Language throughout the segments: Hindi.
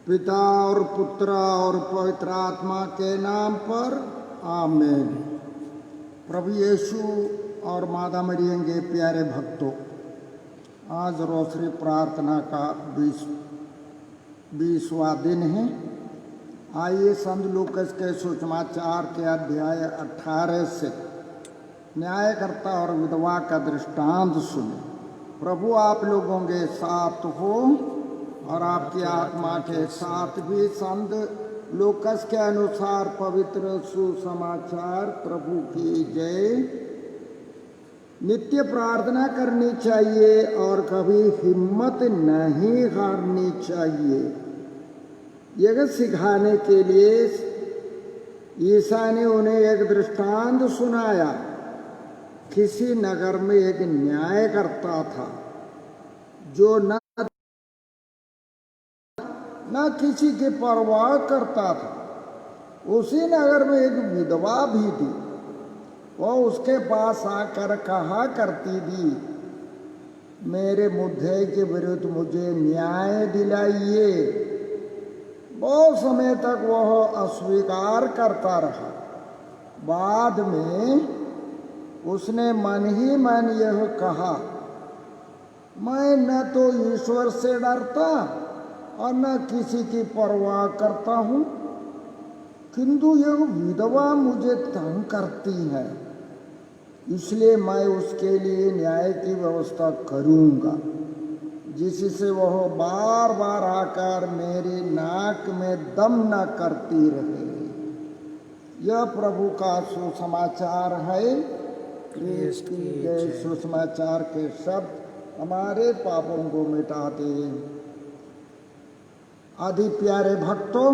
पिता और पुत्र और पवित्र आत्मा के नाम पर आमीन। प्रभु यीशु और माता मरियम के प्यारे भक्तों, आज रोसरी प्रार्थना का 20वां दिन है। आइए संत लूकास के सुसमाचार के अध्याय 18 से न्यायकर्ता और विधवा का दृष्टांत सुने। प्रभु आप लोगों के साथ हो और आपकी आत्मा के साथ भी। संत लूकास के अनुसार पवित्र सुसमाचार। प्रभु की जय। नित्य प्रार्थना करनी चाहिए और कभी हिम्मत नहीं हारनी चाहिए। यह सिखाने के लिए ईसा ने उन्हें एक दृष्टांत सुनाया। किसी नगर में एक न्यायकर्ता था जो न किसी की परवाह करता था। उसी नगर में एक विधवा भी थी। वह उसके पास आकर कहा करती थी, मेरे मुद्दे के विरुद्ध मुझे न्याय दिलाइए। बहुत समय तक वह अस्वीकार करता रहा। बाद में उसने मन ही मन यह कहा, मैं न तो ईश्वर से डरता और न किसी की परवाह करता हूँ, किंतु यह विधवा मुझे तंग करती है, इसलिए मैं उसके लिए न्याय की व्यवस्था करूँगा, जिससे वह बार बार आकर मेरी नाक में दम न करती रहे। यह प्रभु का सुसमाचार है। क्रिस्त की जय। सुसमाचार के शब्द हमारे पापों को मिटाते हैं। आदि प्यारे भक्तों,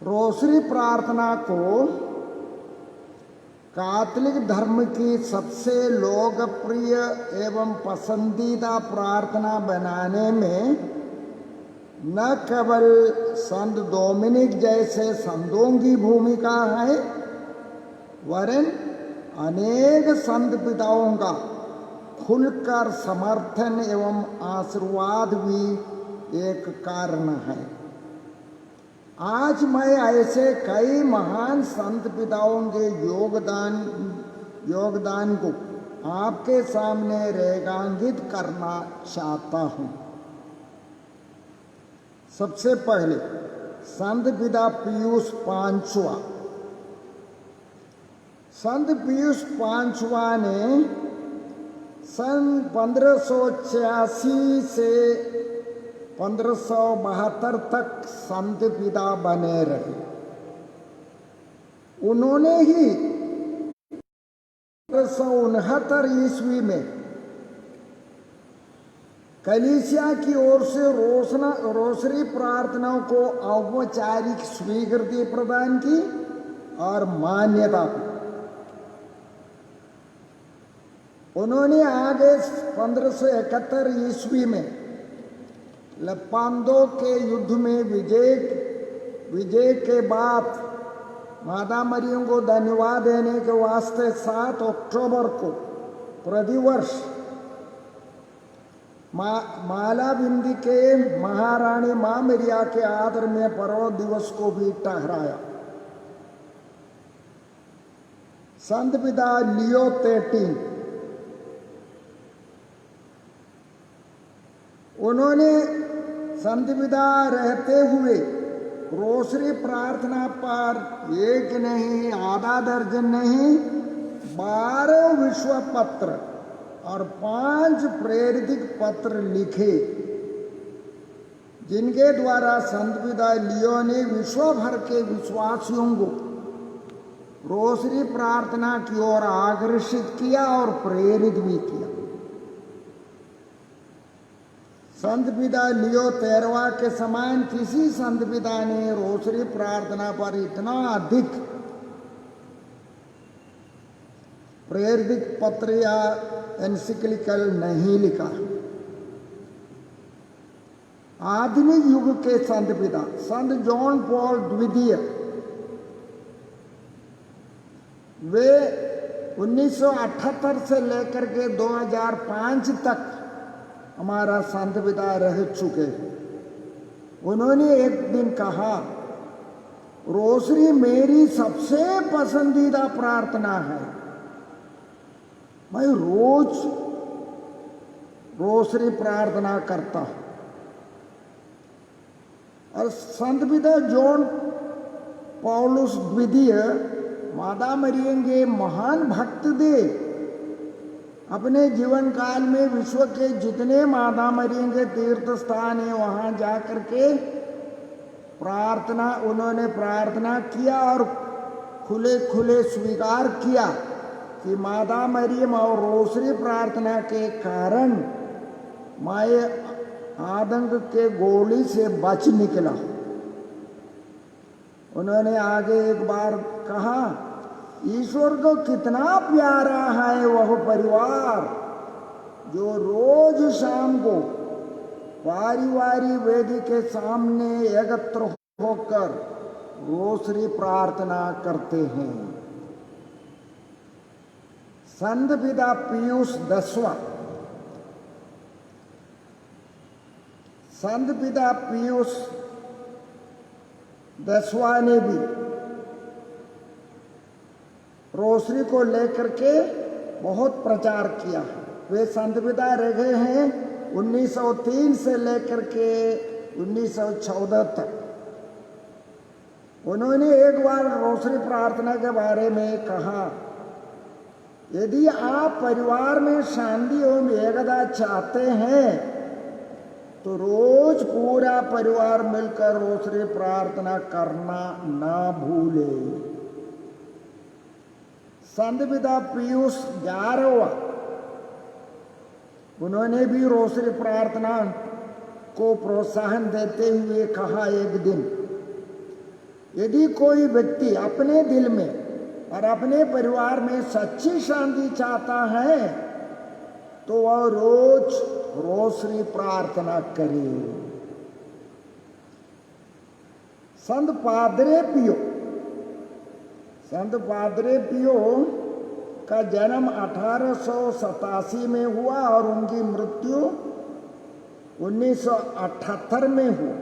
रोसरी प्रार्थना को कैथोलिक धर्म की सबसे लोकप्रिय एवं पसंदीदा प्रार्थना बनाने में न केवल संत डोमिनिक जैसे संतों की भूमिका है, वरन अनेक संत पिताओं का खुलकर समर्थन एवं आशीर्वाद भी एक कारण है। आज मैं ऐसे कई महान संत पिताओं के योगदान को आपके सामने रेखांकित करना चाहता हूँ। सबसे पहले संत पिता पियूस पांचवा। संत पियूस पांचवा ने सन 1586 से 1572 तक संत पिता बने रहे। उन्होंने ही 1569 ईस्वी में कलीसिया की ओर से रोसरी प्रार्थनाओं को औपचारिक स्वीकृति प्रदान की और मान्यता दी। उन्होंने आगे 1571 ईस्वी में लेपांतो के युद्ध में विजय के बाद माता मरियम को धन्यवाद देने के वास्ते 7 अक्टूबर को प्रतिवर्ष मालाबिंदी के महारानी मां मरिया के आदर में पर्व दिवस को भी ठहराया। संत पिता लियो 13 उन्होंने संत पिता रहते हुए रोसरी प्रार्थना पर एक नहीं, आधा दर्जन नहीं, 12 विश्व पत्र और 5 प्रेरित पत्र लिखे, जिनके द्वारा संत पिता लियो ने विश्व भर के विश्वासियों को रोसरी प्रार्थना की ओर आकर्षित किया और प्रेरित भी किया। संत पिता लियो 13वां के समान किसी संत पिता ने रोसरी प्रार्थना पर इतना अधिक प्रेरित पत्र या एनसिक्लिकल नहीं लिखा। आधुनिक युग के संत पिता संत जॉन पॉल द्वितीय, वे 1978 से लेकर के 2005 तक हमारा संत पिता रह चुके हैं। उन्होंने एक दिन कहा, रोसरी मेरी सबसे पसंदीदा प्रार्थना है, मैं रोज रोसरी प्रार्थना करता हूं। और संत पिता जॉन पौलुस द्वितीय मादा मरियम के महान भक्त थे। अपने जीवन काल में विश्व के जितने मादा मरियम के तीर्थ स्थान है वहां जाकर के उन्होंने प्रार्थना किया और खुले खुले स्वीकार किया कि मादा मरियम और रोसरी प्रार्थना के कारण मैं आतंक के गोली से बच निकला। उन्होंने आगे एक बार कहा, ईश्वर को कितना प्यारा है वह परिवार जो रोज शाम को पारिवारिक वेदी के सामने एकत्र होकर रोसरी प्रार्थना करते हैं। संत पिता पियूस दसवां, संत पिता पियूस दसवां ने भी रोसरी को लेकर के बहुत प्रचार किया। वे संत पिता रहे हैं 1903 से लेकर के 1914 तक। उन्होंने एक बार रोसरी प्रार्थना के बारे में कहा, यदि आप परिवार में शांति एवं एकता चाहते हैं तो रोज पूरा परिवार मिलकर रोसरी प्रार्थना करना ना भूले। संत पिता पियूस 11वां, उन्होंने भी रोसरी प्रार्थना को प्रोत्साहन देते हुए कहा, एक दिन यदि कोई व्यक्ति अपने दिल में और अपने परिवार में सच्ची शांति चाहता है तो वह रोज रोसरी प्रार्थना करे। संत पादरे पियो का जन्म 1887 में हुआ और उनकी मृत्यु 1978 में हुई।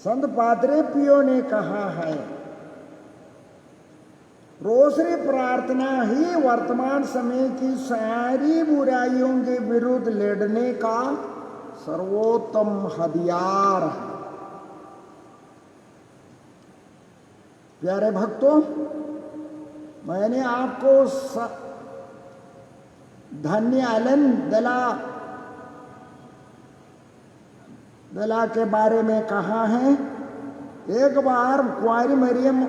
संत पादरे पियो ने कहा है, रोसरी प्रार्थना ही वर्तमान समय की सारी बुराइयों के विरुद्ध लड़ने का सर्वोत्तम हथियार है। प्यारे भक्तों, मैंने आपको धन्य एलन दला के बारे में कहा है। एक बार कुंवारी मरियम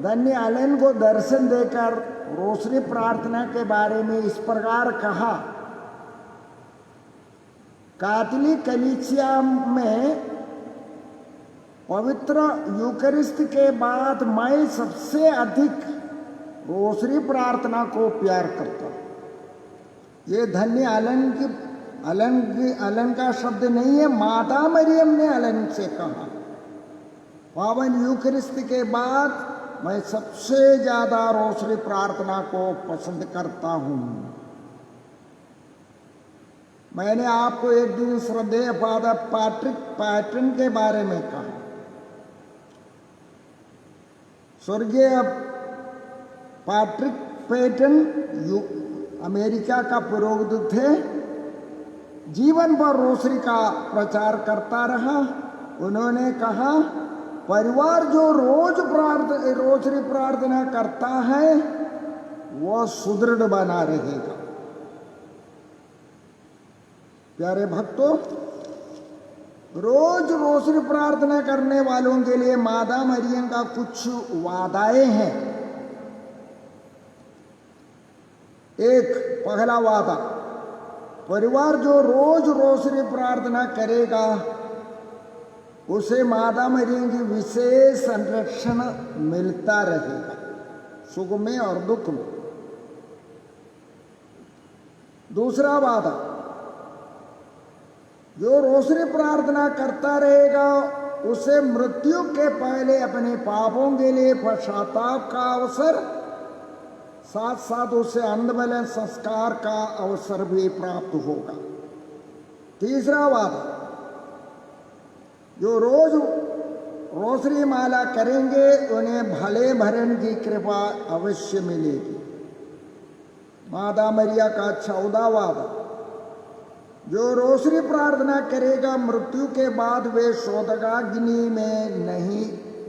धन्य एलन को दर्शन देकर रोसरी प्रार्थना के बारे में इस प्रकार कहा, कैथोलिक कलीसिया में पवित्र यूकरिस्ट के बाद मैं सबसे अधिक रोसरी प्रार्थना को प्यार करता हूं। ये धन्य एलन का शब्द नहीं है, माता मरियम ने एलन से कहा। पावन यूकरिस्ट के बाद मैं सबसे ज्यादा रोसरी प्रार्थना को पसंद करता हूं। मैंने आपको एक दिन श्रद्धेय फादर पैट्रिक पैटन के बारे में कहा। स्वर्गीय पैट्रिक पैटन अमेरिका का पुरोहित थे, जीवन भर रोसरी का प्रचार करता रहा। उन्होंने कहा, परिवार जो रोज रोसरी प्रार्थना करता है वह सुदृढ़ बना रहेगा। प्यारे भक्तों, रोज रोसरी प्रार्थना करने वालों के लिए मादा मरियम का कुछ वादाएं हैं। एक पहला वादा, परिवार जो रोज रोसरी प्रार्थना करेगा उसे मादा मरियम की विशेष संरक्षण मिलता रहेगा, सुख में और दुख में। दूसरा वादा, जो रोसरी प्रार्थना करता रहेगा उसे मृत्यु के पहले अपने पापों के लिए पश्चाताप का अवसर, साथ साथ उसे अंधबल संस्कार का अवसर भी प्राप्त होगा। तीसरा वादा, जो रोज रोसरी माला करेंगे उन्हें भले भरण की कृपा अवश्य मिलेगी। माता मरिया का 14वां वादा, जो रोसरी प्रार्थना करेगा मृत्यु के बाद वे शोधकाग्नि में नहीं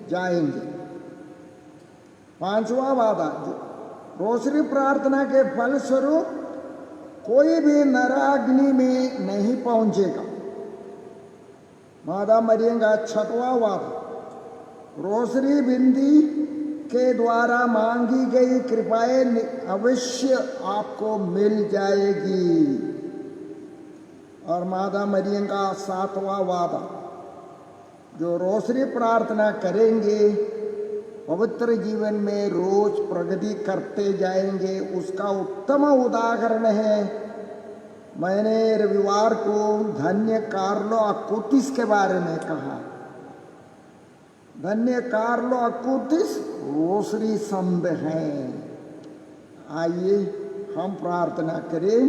जाएंगे। 5वां वादा, रोसरी प्रार्थना के फलस्वरूप कोई भी नराग्नि में नहीं पहुंचेगा। माता मरियम का 6वां वादा, रोसरी बिंदी के द्वारा मांगी गई कृपाएं अवश्य आपको मिल जाएगी। और माता मरियम का 7वां वादा, जो रोसरी प्रार्थना करेंगे पवित्र जीवन में रोज प्रगति करते जाएंगे, उसका उत्तम उदाहरण है। मैंने रविवार को धन्य कार्लो अकुतिस के बारे में कहा। धन्य कार्लो अकुतिस रोसरी संत हैं। आइए हम प्रार्थना करें।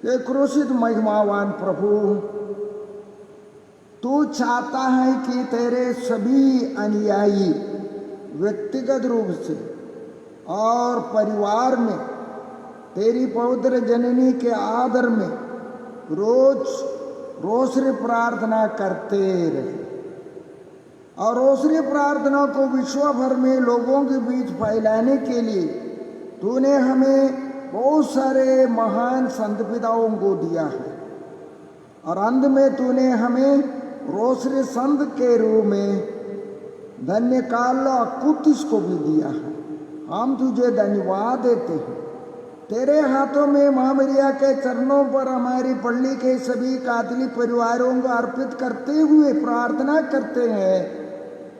हे क्रूसित महिमावान प्रभु, तू चाहता है कि तेरे सभी अनुयायी व्यक्तिगत रूप से और परिवार में तेरी पवित्र जननी के आदर में रोज रोसरी प्रार्थना करते रहे, और रोसरी प्रार्थना को विश्व भर में लोगों के बीच फैलाने के लिए तूने हमें बहुत सारे महान संत पिताओं को दिया है, और अंत में तूने हमें रोसरी संत के रूप में धन्य कार्लो अकुतिस को भी दिया है। हम तुझे धन्यवाद देते हैं। तेरे हाथों में मां मरिया के चरणों पर हमारी पल्ली के सभी कातली परिवारों को अर्पित करते हुए प्रार्थना करते हैं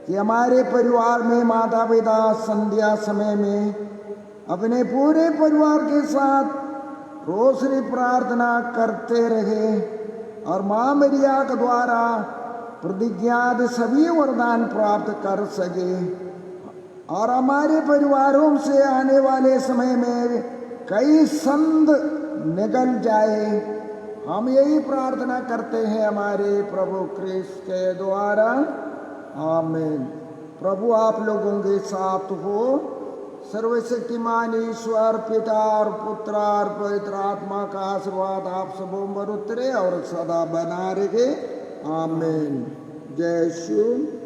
कि हमारे परिवार में माता पिता संध्या समय में अपने पूरे परिवार के साथ रोसरी प्रार्थना करते रहे, और मां मरिया के द्वारा प्रतिज्ञात सभी वरदान प्राप्त कर सके, और हमारे परिवारों से आने वाले समय में कई संत निकल जाए। हम यही प्रार्थना करते हैं हमारे प्रभु क्रिस्त के द्वारा, आमीन। प्रभु आप लोगों के साथ हो। सर्वशक्तिमान ईश्वर पिता और पुत्र और पवित्र आत्मा का आशीर्वाद आप सबों पर उतरे और सदा बना रहे, आमीन। जय शिव।